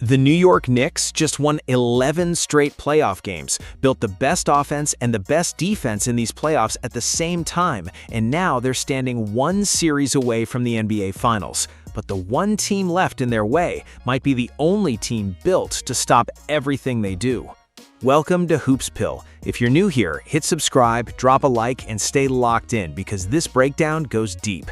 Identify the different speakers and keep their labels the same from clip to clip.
Speaker 1: The New York Knicks just won 11 straight playoff games, built the best offense and the best defense in these playoffs at the same time, and now they're standing one series away from the NBA Finals. But the one team left in their way might be the only team built to stop everything they do. Welcome to Hoops Pill. If you're new here, hit subscribe, drop a like, and stay locked in because this breakdown goes deep.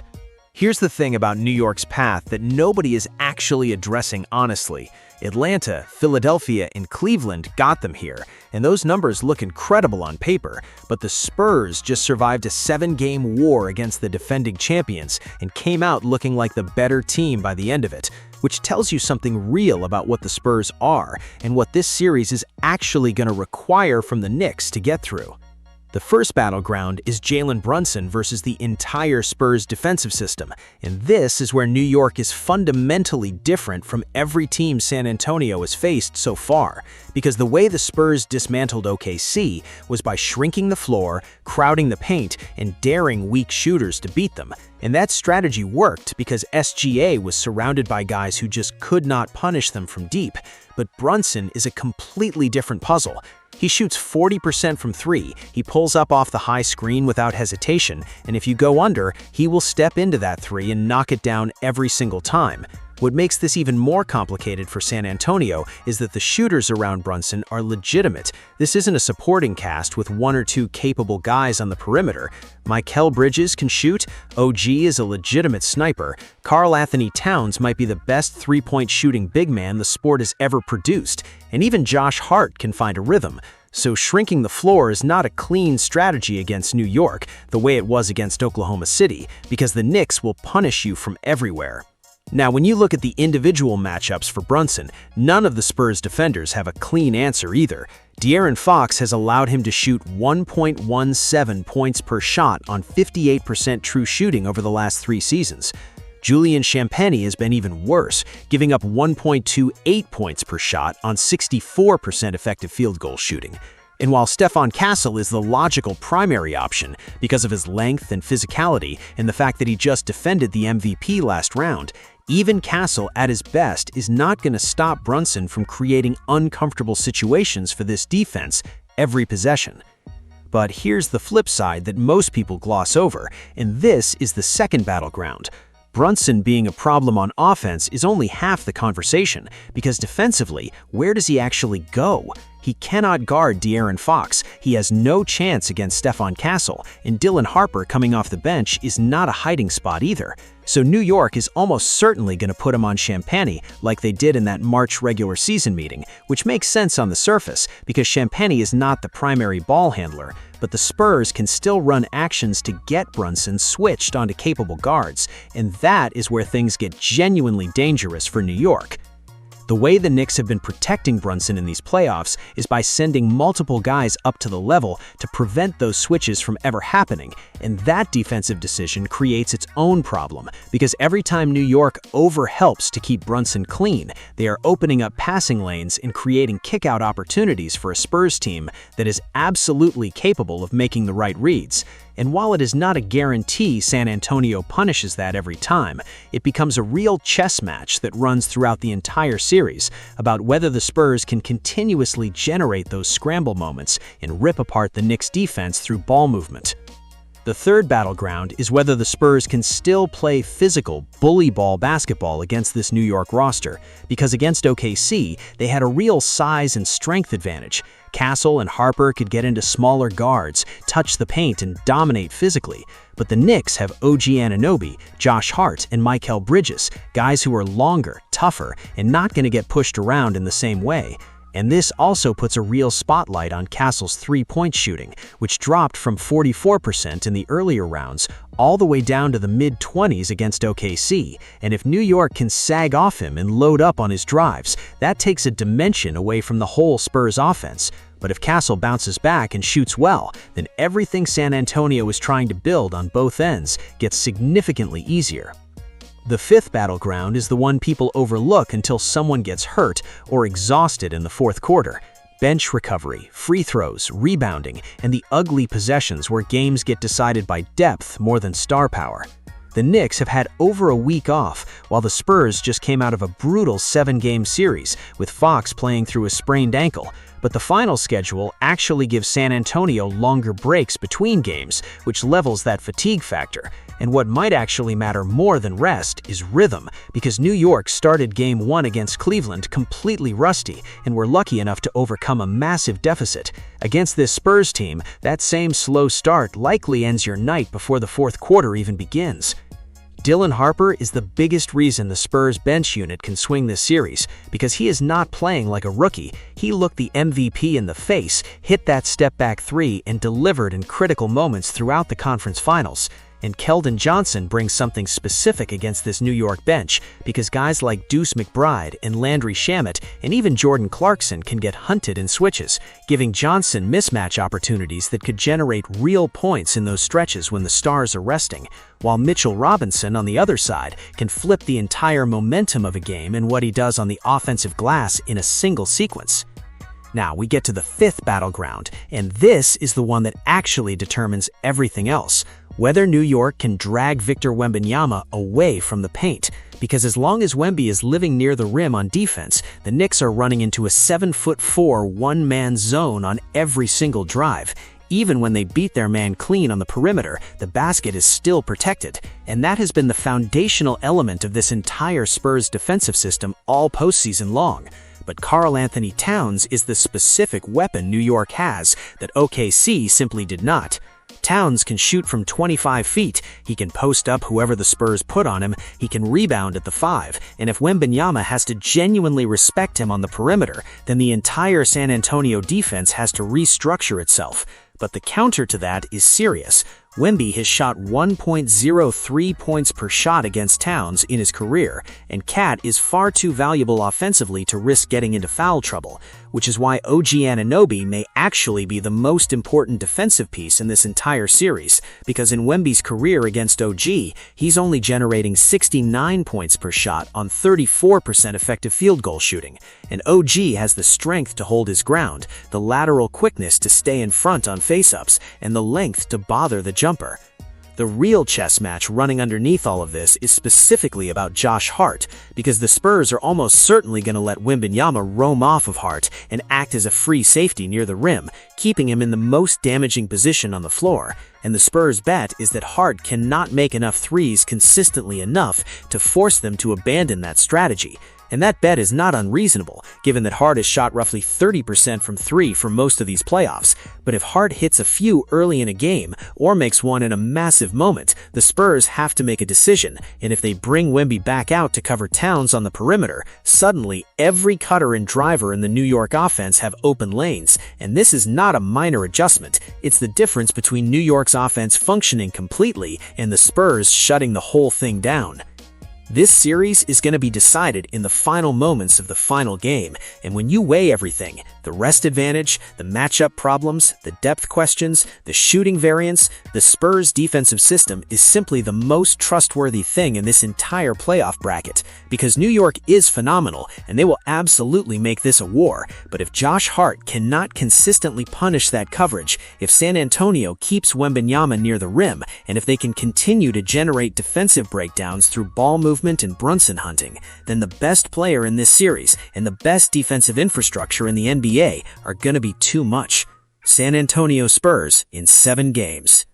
Speaker 1: Here's the thing about New York's path that nobody is actually addressing honestly. Atlanta, Philadelphia, and Cleveland got them here, and those numbers look incredible on paper, but the Spurs just survived a 7-game war against the defending champions and came out looking like the better team by the end of it, which tells you something real about what the Spurs are and what this series is actually going to require from the Knicks to get through. The first battleground is Jaylen Brunson versus the entire Spurs defensive system, and this is where New York is fundamentally different from every team San Antonio has faced so far, because the way the Spurs dismantled OKC was by shrinking the floor, crowding the paint, and daring weak shooters to beat them. And that strategy worked because SGA was surrounded by guys who just could not punish them from deep. But Brunson is a completely different puzzle. He shoots 40% from 3, he pulls up off the high screen without hesitation, and if you go under, he will step into that 3 and knock it down every single time. What makes this even more complicated for San Antonio is that the shooters around Brunson are legitimate. This isn't a supporting cast with 1 or 2 capable guys on the perimeter. Mikal Bridges can shoot, OG is a legitimate sniper, Karl-Anthony Towns might be the best three-point shooting big man the sport has ever produced, and even Josh Hart can find a rhythm. So shrinking the floor is not a clean strategy against New York the way it was against Oklahoma City, because the Knicks will punish you from everywhere. Now, when you look at the individual matchups for Brunson, none of the Spurs defenders have a clean answer either. De'Aaron Fox has allowed him to shoot 1.17 points per shot on 58% true shooting over the last 3 seasons. Julian Champagnie has been even worse, giving up 1.28 points per shot on 64% effective field goal shooting. And while Steph Castle is the logical primary option because of his length and physicality and the fact that he just defended the MVP last round, even Castle at his best is not going to stop Brunson from creating uncomfortable situations for this defense every possession. But here's the flip side that most people gloss over, and this is the second battleground. Brunson being a problem on offense is only half the conversation, because defensively, where does he actually go? He cannot guard De'Aaron Fox, he has no chance against Steph Castle, and Dylan Harper coming off the bench is not a hiding spot either. So New York is almost certainly going to put him on Champagnie like they did in that March regular season meeting, which makes sense on the surface because Champagnie is not the primary ball handler, but the Spurs can still run actions to get Brunson switched onto capable guards, and that is where things get genuinely dangerous for New York. The way the Knicks have been protecting Brunson in these playoffs is by sending multiple guys up to the level to prevent those switches from ever happening, and that defensive decision creates its own problem because every time New York overhelps to keep Brunson clean, they are opening up passing lanes and creating kick-out opportunities for a Spurs team that is absolutely capable of making the right reads. And while it is not a guarantee San Antonio punishes that every time, it becomes a real chess match that runs throughout the entire series about whether the Spurs can continuously generate those scramble moments and rip apart the Knicks' defense through ball movement. The third battleground is whether the Spurs can still play physical, bully ball basketball against this New York roster, because against OKC, they had a real size and strength advantage. Castle and Harper could get into smaller guards, touch the paint, and dominate physically. But the Knicks have OG Anunoby, Josh Hart, and Mikal Bridges, guys who are longer, tougher, and not going to get pushed around in the same way. And this also puts a real spotlight on Castle's three-point shooting, which dropped from 44% in the earlier rounds all the way down to the mid-20s against OKC. And if New York can sag off him and load up on his drives, that takes a dimension away from the whole Spurs offense. But if Castle bounces back and shoots well, then everything San Antonio is trying to build on both ends gets significantly easier. The fifth battleground is the one people overlook until someone gets hurt or exhausted in the fourth quarter. Bench recovery, free throws, rebounding, and the ugly possessions where games get decided by depth more than star power. The Knicks have had over a week off, while the Spurs just came out of a brutal 7-game series, with Fox playing through a sprained ankle. But the final schedule actually gives San Antonio longer breaks between games, which levels that fatigue factor. And what might actually matter more than rest is rhythm, because New York started Game 1 against Cleveland completely rusty and were lucky enough to overcome a massive deficit. Against this Spurs team, that same slow start likely ends your night before the fourth quarter even begins. Dylan Harper is the biggest reason the Spurs bench unit can swing this series, because he is not playing like a rookie. He looked the MVP in the face, hit that step-back three, and delivered in critical moments throughout the conference finals. And Keldon Johnson brings something specific against this New York bench, because guys like Deuce McBride and Landry Shamet and even Jordan Clarkson can get hunted in switches, giving Johnson mismatch opportunities that could generate real points in those stretches when the stars are resting, while Mitchell Robinson on the other side can flip the entire momentum of a game and what he does on the offensive glass in a single sequence. Now we get to the fifth battleground, and this is the one that actually determines everything else: whether New York can drag Victor Wembanyama away from the paint. Because as long as Wemby is living near the rim on defense, the Knicks are running into a 7'4" one-man zone on every single drive. Even when they beat their man clean on the perimeter, the basket is still protected. And that has been the foundational element of this entire Spurs defensive system all postseason long. But Karl-Anthony Towns is the specific weapon New York has that OKC simply did not. Towns can shoot from 25 feet, he can post up whoever the Spurs put on him, he can rebound at the 5, and if Wembanyama has to genuinely respect him on the perimeter, then the entire San Antonio defense has to restructure itself. But the counter to that is serious. Wemby has shot 1.03 points per shot against Towns in his career, and Cat is far too valuable offensively to risk getting into foul trouble, which is why OG Anunoby may actually be the most important defensive piece in this entire series, because in Wemby's career against OG, he's only generating 69 points per shot on 34% effective field goal shooting, and OG has the strength to hold his ground, the lateral quickness to stay in front on face-ups, and the length to bother the jumper. The real chess match running underneath all of this is specifically about Josh Hart, because the Spurs are almost certainly going to let Wembanyama roam off of Hart and act as a free safety near the rim, keeping him in the most damaging position on the floor. And the Spurs' bet is that Hart cannot make enough threes consistently enough to force them to abandon that strategy. And that bet is not unreasonable, given that Hart has shot roughly 30% from 3 for most of these playoffs. But if Hart hits a few early in a game, or makes one in a massive moment, the Spurs have to make a decision, and if they bring Wemby back out to cover Towns on the perimeter, suddenly every cutter and driver in the New York offense have open lanes, and this is not a minor adjustment. It's the difference between New York's offense functioning completely and the Spurs shutting the whole thing down. This series is going to be decided in the final moments of the final game, and when you weigh everything, the rest advantage, the matchup problems, the depth questions, the shooting variance, the Spurs' defensive system is simply the most trustworthy thing in this entire playoff bracket, because New York is phenomenal, and they will absolutely make this a war. But if Josh Hart cannot consistently punish that coverage, if San Antonio keeps Wembanyama near the rim, and if they can continue to generate defensive breakdowns through ball movement and Brunson hunting, then the best player in this series and the best defensive infrastructure in the NBA are going to be too much. San Antonio Spurs in 7 games.